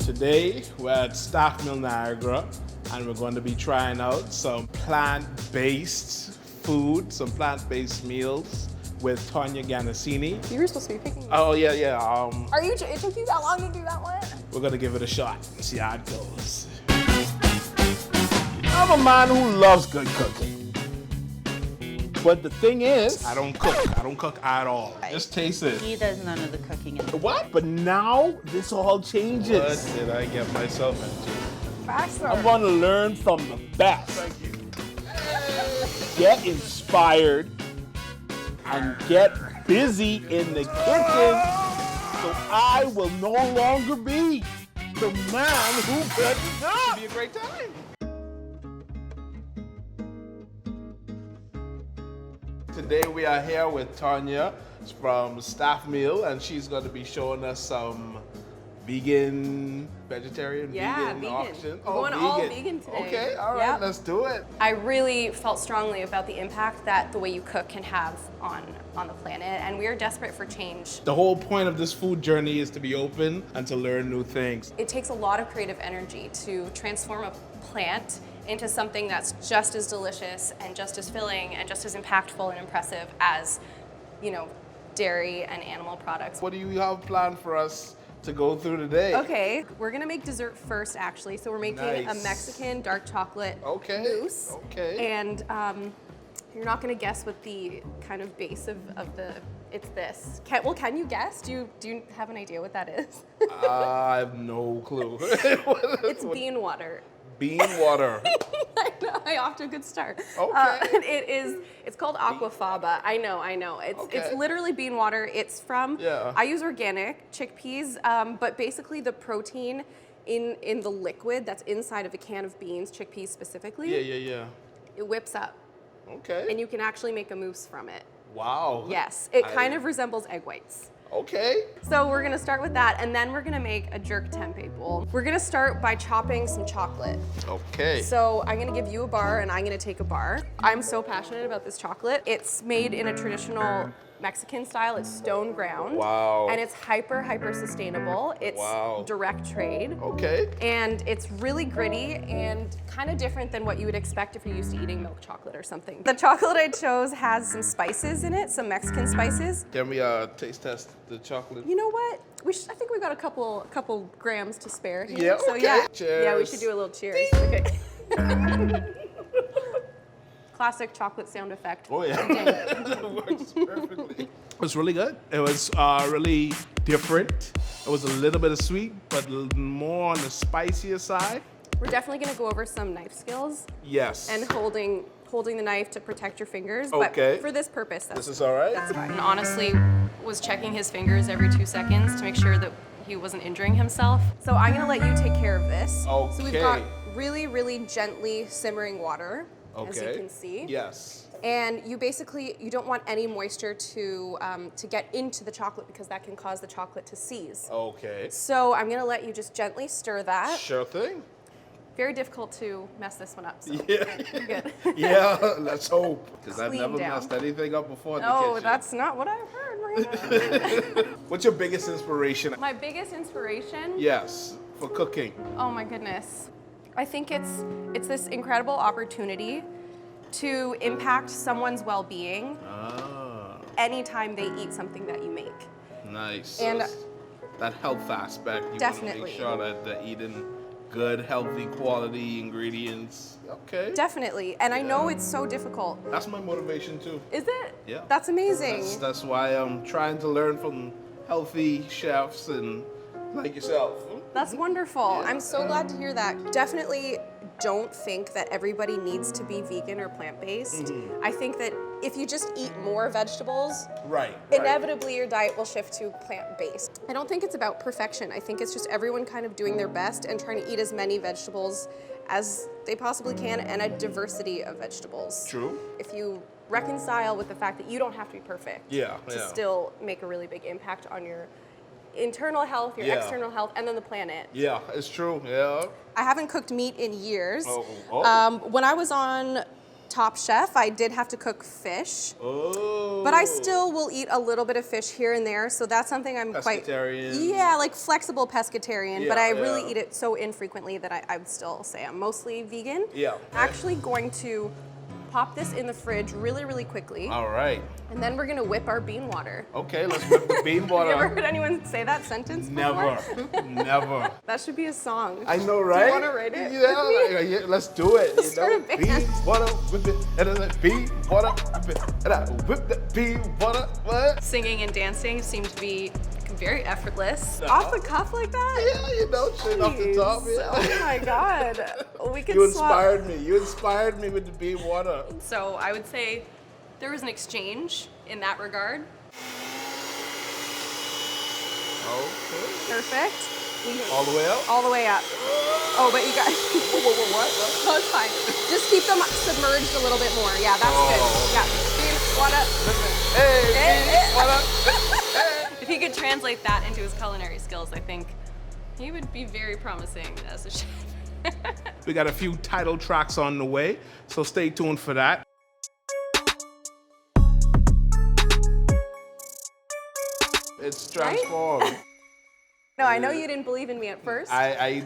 Today we're at Staff Mill Niagara and we're going to be trying out some plant-based food, some plant-based meals with Tania Ganassini. You were supposed to be picking these. Oh yeah. Are you? It took you that long to do that one? We're gonna give it a shot and see how it goes. I'm a man who loves good cooking. But the thing is, I don't cook. I don't cook at all. Just taste it. He does none of the cooking. What? But now this all changes. What did I get myself into? Faster. I'm gonna learn from the best. Thank you. Get inspired and get busy in the kitchen so I will no longer be the man who couldn't cook. It'll be a great time. Today we are here with Tania from Staff Meal, and she's going to be showing us some vegan, vegetarian, vegan options. We're going all vegan today. Okay, all right, let's do it. I really felt strongly about the impact that the way you cook can have on the planet, and we are desperate for change. The whole point of this food journey is to be open and to learn new things. It takes a lot of creative energy to transform a plant into something that's just as delicious and just as filling and just as impactful and impressive as, you know, dairy and animal products. What do you have planned for us to go through today? Okay, we're gonna make dessert first, actually. So we're making a Nice. Mexican dark chocolate mousse. Okay. And you're not gonna guess what the kind of base of the, it's this. Can you guess? Do you have an idea what that is? I have no clue. It's bean water. Bean water. I know, I off to a good start. Okay. It's called aquafaba. I know. It's literally bean water. It's from, I use organic chickpeas, but basically the protein in the liquid that's inside of a can of beans, chickpeas specifically, Yeah. it whips up. Okay. And you can actually make a mousse from it. Wow. Yes, it kind of resembles egg whites. Okay. So we're gonna start with that, and then we're gonna make a jerk tempeh bowl. We're gonna start by chopping some chocolate. Okay. So I'm gonna give you a bar, and I'm gonna take a bar. I'm so passionate about this chocolate. It's made in a traditional Mexican style. It's stone ground. Wow. And it's hyper sustainable. It's direct trade. Okay. And it's really gritty and kind of different than what you would expect if you're used to eating milk chocolate or something. The chocolate I chose has some spices in it, some Mexican spices. Can we taste test the chocolate? You know what? I think we've got a couple grams to spare here. Yeah, So okay. yeah. Cheers. Yeah, we should do a little cheers. Okay. Classic chocolate sound effect. Oh yeah. That works perfectly. It was really good. It was really different. It was a little bit of sweet, but more on the spicier side. We're definitely gonna go over some knife skills. Yes. And holding the knife to protect your fingers. Okay. But for this purpose, This is all right? that's fine. And honestly, was checking his fingers every 2 seconds to make sure that he wasn't injuring himself. So I'm gonna let you take care of this. So we've got really gently simmering water, as you can see. Yes. And you don't want any moisture to get into the chocolate because that can cause the chocolate to seize. Okay. So I'm gonna let you just gently stir that. Sure thing. Very difficult to mess this one up, so Yeah. you're good. Yeah, let's hope. Because I've Clean never down. messed anything up before in the No, kitchen. that's not what I've heard, Marino. What's your biggest inspiration? My biggest inspiration? Yes, for cooking. Oh my goodness. I think it's this incredible opportunity to impact someone's well-being anytime they eat something that you make. Nice. And that health aspect, you definitely want to make sure that they're eating good, healthy, quality ingredients. Okay. Definitely. And I know it's so difficult. That's my motivation too. Is it? Yeah. That's amazing. That's why I'm trying to learn from healthy chefs and like yourself. That's wonderful. I'm so glad to hear that. Definitely don't think that everybody needs to be vegan or plant-based. I think that if you just eat more vegetables, inevitably your diet will shift to plant-based. I don't think it's about perfection. I think it's just everyone kind of doing their best and trying to eat as many vegetables as they possibly can and a diversity of vegetables. True. If you reconcile with the fact that you don't have to be perfect to still make a really big impact on your internal health, your external health, and then the planet. Yeah, it's true. Yeah. I haven't cooked meat in years. Oh. When I was on Top Chef, I did have to cook fish. Oh. But I still will eat a little bit of fish here and there, so that's something I'm quite... Pescatarian. Yeah, like flexible pescatarian, Yeah, but I really yeah. eat it so infrequently that I would still say I'm mostly vegan. Yeah. Actually going to pop this in the fridge really, really quickly. All right. And then we're gonna whip our bean water. Okay, let's whip the bean water. Have you ever heard anyone say that sentence before? Never. Never. That should be a song. I know, right? Do you want to write it? Yeah, let's do it. Let's start a band. Bean water, whip it, and then bean water, whip it, and I whip the bean water. What? Singing and dancing seem to be very effortless. No. Off the cuff like that? Yeah, straight off the top. Yeah. Oh my God. We could You swap. inspired me. You inspired me with the bean water. So I would say there was an exchange in that regard. Okay. Perfect. All the way up? All the way up. Oh, but you got. What? Oh, it's fine. Just keep them submerged a little bit more. Yeah, that's good. Yeah. Bean, water. Hey, bean water. Hey. If he could translate that into his culinary skills, I think he would be very promising as a chef. We got a few title tracks on the way, so stay tuned for that. It's transformed. No, I know you didn't believe in me at first. I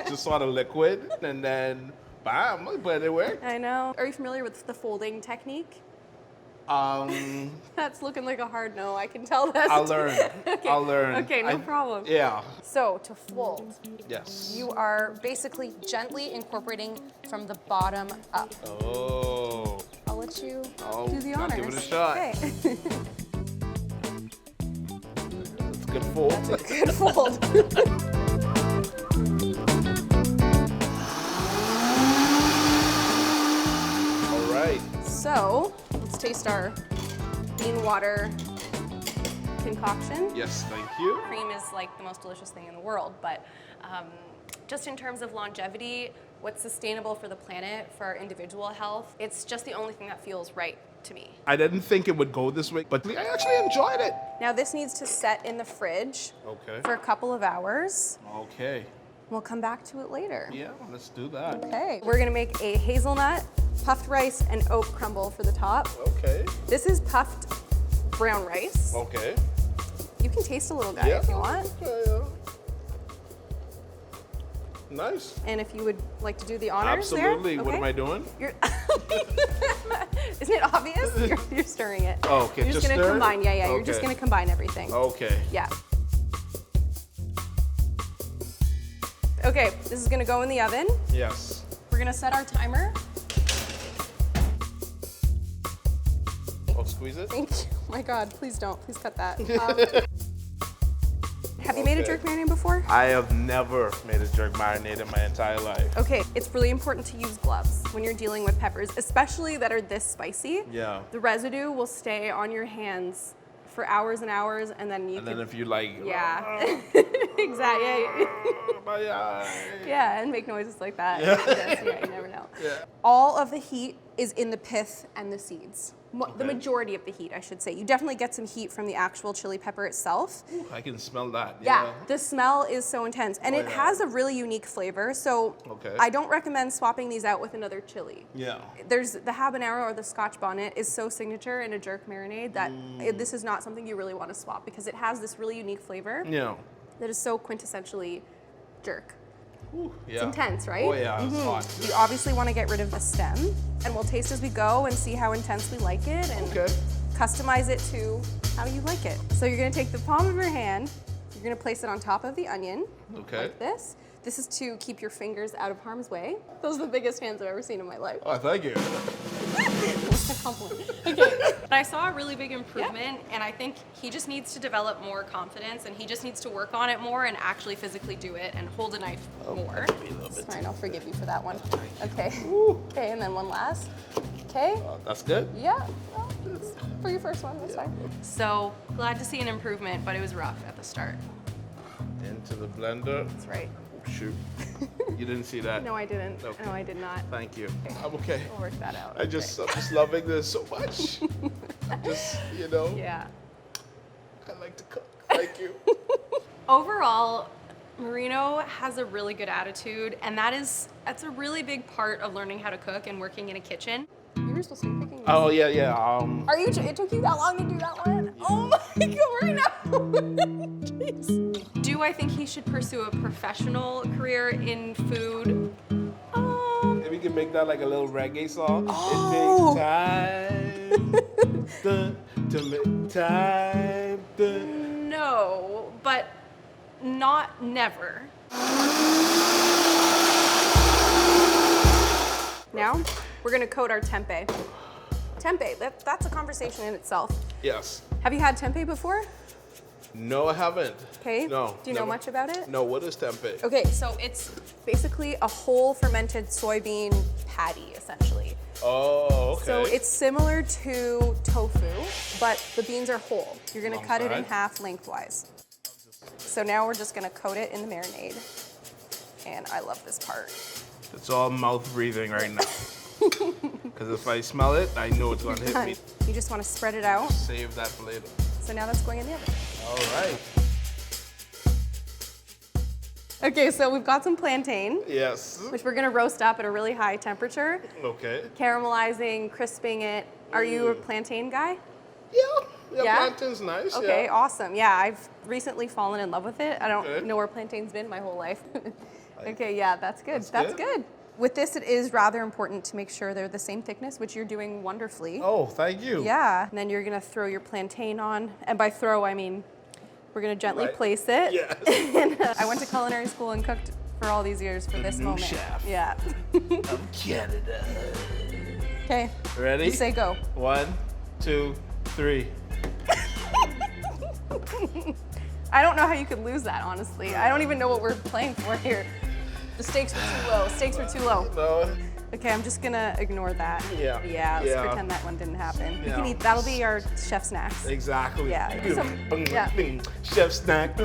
just saw the liquid and then bam, but it worked. I know. Are you familiar with the folding technique? That's looking like a hard no. I can tell that. I'll learn. Okay. I'll learn. Okay, no problem. Yeah. So to fold, Yes. you are basically gently incorporating from the bottom up. Oh. I'll let you Oh, do the I'll honors. give it a shot. Okay. It's a good fold. Good fold. All right. So let's taste our bean water concoction. Yes, thank you. Cream is like the most delicious thing in the world, but just in terms of longevity, what's sustainable for the planet, for our individual health, it's just the only thing that feels right to me. I didn't think it would go this way, but I actually enjoyed it. Now this needs to set in the fridge Okay. for a couple of hours. Okay. We'll come back to it later. Yeah, let's do that. Okay, we're gonna make a hazelnut, puffed rice, and oat crumble for the top. Okay. This is puffed brown rice. Okay. You can taste a little guy if you want. Yeah. Nice. And if you would like to do the honors Absolutely. there. What okay. am I doing? You're Isn't it obvious? You're stirring it. Oh, okay. You're just gonna stir it? combine. Yeah. You're Okay. just gonna combine everything. Okay. Yeah. Okay, this is gonna go in the oven. Yes. We're gonna set our timer. Oh, squeeze it? Thank you. Oh my God, please don't. Please cut that. Have you made a jerk marinade before? I have never made a jerk marinade in my entire life. Okay, it's really important to use gloves when you're dealing with peppers, especially that are this spicy. Yeah. The residue will stay on your hands for hours and hours, and then you And can... then if you like, Yeah. Exactly. my eye. Yeah, and make noises like that. Yeah. Yeah, you never know. Yeah. All of the heat is in the pith and the seeds. The Okay. majority of the heat, I should say. You definitely get some heat from the actual chili pepper itself. Ooh, I can smell that. Yeah, the smell is so intense. And Oh, it yeah. has a really unique flavor, so Okay. I don't recommend swapping these out with another chili. Yeah. There's the habanero or the Scotch bonnet is so signature in a jerk marinade that this is not something you really want to swap because it has this really unique flavor Yeah. that is so quintessentially jerk. Ooh, yeah. It's intense, right? Oh yeah, it's hot. You obviously want to get rid of the stem, and we'll taste as we go and see how intense we like it and Okay. customize it to how you like it. So you're gonna take the palm of your hand, you're gonna place it on top of the onion, Okay. like this. This is to keep your fingers out of harm's way. Those are the biggest hands I've ever seen in my life. Oh, thank you. What's a compliment? Okay. But I saw a really big improvement, and I think he just needs to develop more confidence, and he just needs to work on it more and actually physically do it and hold a knife more. It's fine, I'll forgive you for that one. Okay. Okay, and then one last. Okay. That's good. Yeah. Well, it's for your first one, that's fine. So glad to see an improvement, but it was rough at the start. Into the blender. That's right. Oh, shoot. You didn't see that? No, I didn't. Okay. No, I did not. Thank you. I'm okay. We'll work that out. I'm just loving this so much. Just, Yeah. I like to cook. Thank you. Overall, Marino has a really good attitude, and that's a really big part of learning how to cook and working in a kitchen. You're supposed to be picking these. Oh yeah. Are you? It took you that long to do that one? Oh my God, Marino! Jeez. Do I think he should pursue a professional career in food? Maybe we can make that like a little reggae song. Oh. It takes time to make time. No, but not never. Now, we're gonna coat our tempeh. Tempeh, that's a conversation in itself. Yes. Have you had tempeh before? No, I haven't. Okay. No. Do you know much about it? No, what is tempeh? Okay, so it's basically a whole fermented soybean patty, essentially. Oh, okay. So it's similar to tofu, but the beans are whole. You're gonna cut it in half lengthwise. So now we're just gonna coat it in the marinade. And I love this part. It's all mouth breathing right now. Because if I smell it, I know it's going to hit me. You just want to spread it out. Save that for later. So now that's going in the oven. All right. Okay, so we've got some plantain. Yes. Which we're going to roast up at a really high temperature. Okay. Caramelizing, crisping it. Are you a plantain guy? Yeah, plantain's nice. Okay, yeah. Awesome. Yeah, I've recently fallen in love with it. I don't know where plantain's been my whole life. Okay, yeah, that's good. That's good. With this, it is rather important to make sure they're the same thickness, which you're doing wonderfully. Oh, thank you. Yeah, and then you're gonna throw your plantain on, and by throw, I mean we're gonna gently place it. Yes. And, I went to culinary school and cooked for all these years for this moment. Chef. Yeah. Of Canada. Okay. Ready? You say go. 1, 2, 3. I don't know how you could lose that, honestly. I don't even know what we're playing for here. The stakes were too low. Stakes were too low. No. Okay, I'm just gonna ignore that. Yeah. Yeah, let's pretend that one didn't happen. You Yeah. can eat, that'll be our chef snacks. Exactly. Yeah. Yeah. Chef snack.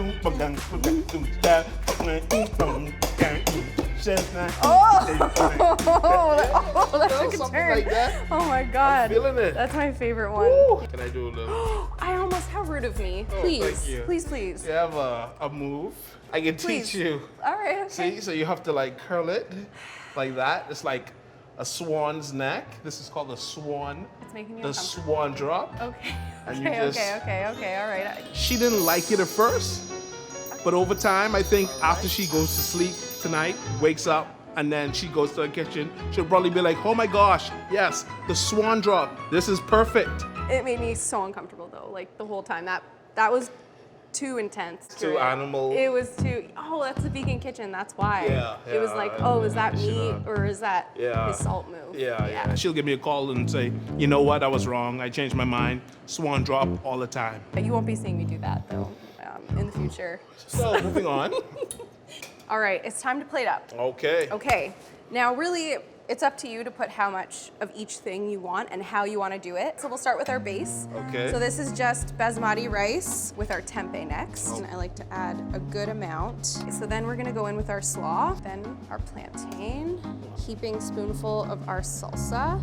Chef snack. Oh, that took a Something turn. like that. Oh my God. I'm feeling it. That's my favorite one. Woo. Can I do a little? I almost, how rude of me. Oh, Please, thank you. please. You have a move. I can Please. teach you. All right, okay. See, so you have to like curl it like that. It's like a swan's neck. This is called a swan. It's making me the uncomfortable. swan drop. Okay, And you okay, just- okay, all right. She didn't like it at first, but over time, I think after she goes to sleep tonight, wakes up, and then she goes to the kitchen, she'll probably be like, oh my gosh, yes, the swan drop. This is perfect. It made me so uncomfortable though, like the whole time. That was too intense. Too animal. It was too, oh, that's a vegan kitchen, that's why. Yeah, It was yeah, like, oh, is that I meat should've- or is that Yeah. his salt move? Yeah. She'll give me a call and say, you know what, I was wrong. I changed my mind. Swan drop all the time. You won't be seeing me do that though in the future. So moving on. All right, it's time to plate up. Okay. Okay, now really, it's up to you to put how much of each thing you want and how you want to do it. So we'll start with our base. Okay. So this is just basmati rice with our tempeh next. And I like to add a good amount. So then we're gonna go in with our slaw, then our plantain, heaping spoonful of our salsa.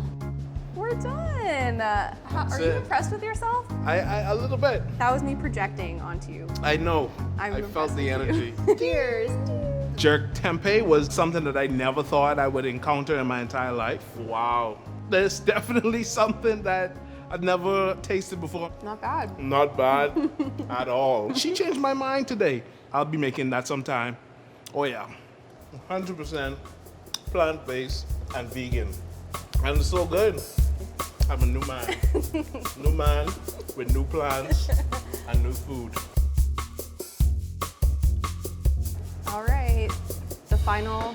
We're done. Are you it. impressed with yourself? I a little bit. That was me projecting onto you. I know. I'm I felt impressed the with you. energy. Cheers. Jerk tempeh was something that I never thought I would encounter in my entire life. Wow. There's definitely something that I've never tasted before. Not bad. Not bad at all. She changed my mind today. I'll be making that sometime. Oh yeah. 100% plant-based and vegan. And it's so good. I'm a new man. New man with new plans and new food. All right, the final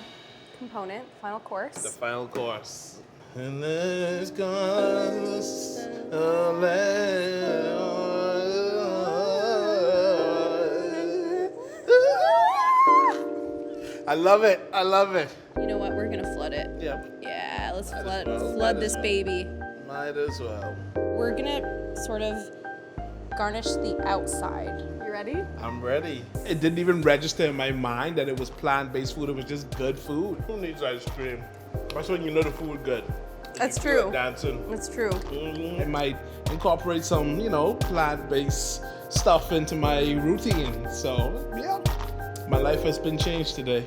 component, final course. The final course. And there's goes I love it. I love it. You know what? We're gonna flood it. Yep. Yeah, let's Might flood as well. flood Might this as baby. Might as well. We're gonna sort of garnish the outside. You ready? I'm ready. It didn't even register in my mind that it was plant-based food. It was just good food. Who needs ice cream? That's when you know the food good. That's You do it true. Dancing. That's true. I might incorporate some, plant-based stuff into my routine. So, yeah, my life has been changed today.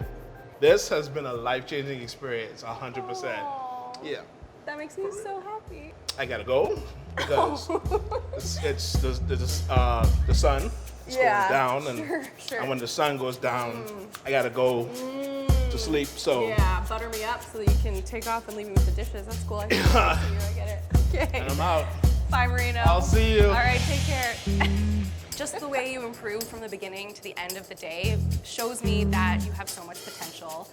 This has been a life-changing experience, 100%. Aw, Yeah. that makes me so happy. I gotta go because it's the sun is going down, and and when the sun goes down, I gotta go to sleep. So yeah, butter me up so that you can take off and leave me with the dishes. That's cool. I see you. I get it. Okay. and I'm out. Bye, Marino. I'll see you. All right, take care. Just the way you improve from the beginning to the end of the day shows me that you have so much potential.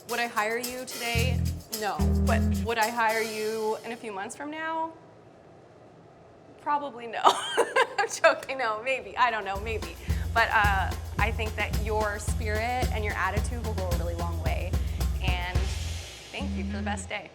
Would I hire you today? No. But would I hire you in a few months from now? Probably no. I'm joking. No, maybe. I don't know, maybe. But I think that your spirit and your attitude will go a really long way. And thank you for the best day.